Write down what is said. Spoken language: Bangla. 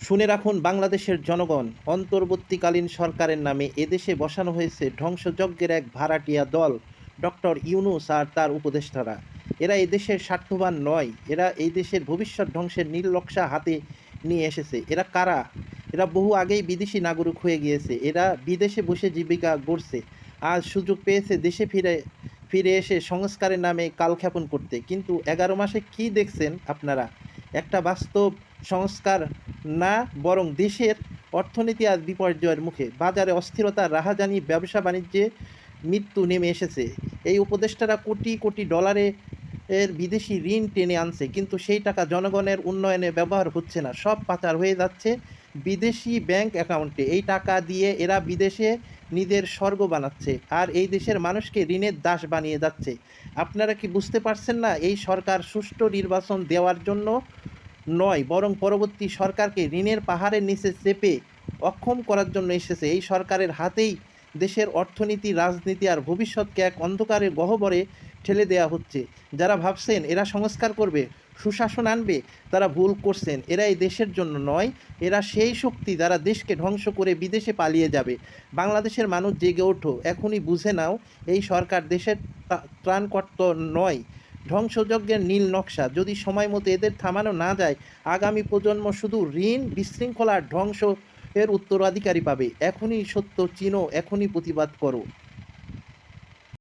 শুনে রাখুন বাংলাদেশের জনগণ, অন্তর্বর্তীকালীন সরকারের নামে এদেশে বসানো হয়েছে ধ্বংসযজ্ঞের এক ভাড়াটিয়া দল, ডক্টর ইউনূস আর তার উপদেষ্টারা। এরা এদেশের স্বার্থবান নয়, এরা এই দেশের ভবিষ্যৎ ধ্বংসের নীল নকশা হাতে নিয়ে এসেছে। এরা কারা? এরা বহু আগেই বিদেশি নাগরিক হয়ে গিয়েছে। এরা বিদেশে বসে জীবিকা গড়ছে, আজ সুযোগ পেয়েছে দেশে ফিরে ফিরে এসে সংস্কারের নামে কালক্ষেপণ করতে। কিন্তু 11 মাসে কি দেখছেন আপনারা? একটা বাস্তব সংস্কার না, বরং দেশের অর্থনীতি আজ বিপর্যয়ের মুখে। বাজারে অস্থিরতা, রাহাজানি, ব্যবসা বাণিজ্যে মৃত্যু নেমে এসেছে। এই উপদেষ্টারা কোটি কোটি ডলারে বিদেশি ঋণ টেনে আনছে, কিন্তু সেই টাকা জনগণের উন্নয়নে ব্যবহার হচ্ছে না, সব পাচার হয়ে যাচ্ছে বিদেশি ব্যাংক অ্যাকাউন্টে। এই টাকা দিয়ে এরা বিদেশে নিজের স্বর্গ বানাচ্ছে, আর এই দেশের মানুষকে ঋণের দাস বানিয়ে যাচ্ছে। আপনারা কি বুঝতে পারছেন না? এই সরকার সুষ্ঠু নির্বাচন দেওয়ার জন্য নয়, বরং পরবর্তী সরকারকে ঋণের পাহাড়ের নিচে চেপে অক্ষম করার জন্য এসেছে। এই সরকারের হাতেই দেশের অর্থনীতি, রাজনীতি আর ভবিষ্যৎকে এক অন্ধকারের গহ্বরে ঠেলে দেওয়া হচ্ছে। যারা ভাবছেন এরা সংস্কার করবে, সুশাসন আনবে, তারা ভুল করছেন। এরা এই দেশের জন্য নয়, এরা সেই শক্তি যারা দেশকে ধ্বংস করে বিদেশে পালিয়ে যাবে। বাংলাদেশের মানুষ জেগে ওঠো, এখনই বুঝে নাও, এই সরকার দেশের ত্রাণকর্তা নয়, ধ্বংসযজ্ঞের নীল নকশা। যদি সময় মতো এদের থামানো না যায়, আগামী প্রজন্ম শুধু ঋণ, বিশৃঙ্খলা আর ধ্বংস এর উত্তরাধিকারী পাবে। এখনই সত্য চিনো, এখনই প্রতিবাদ করো।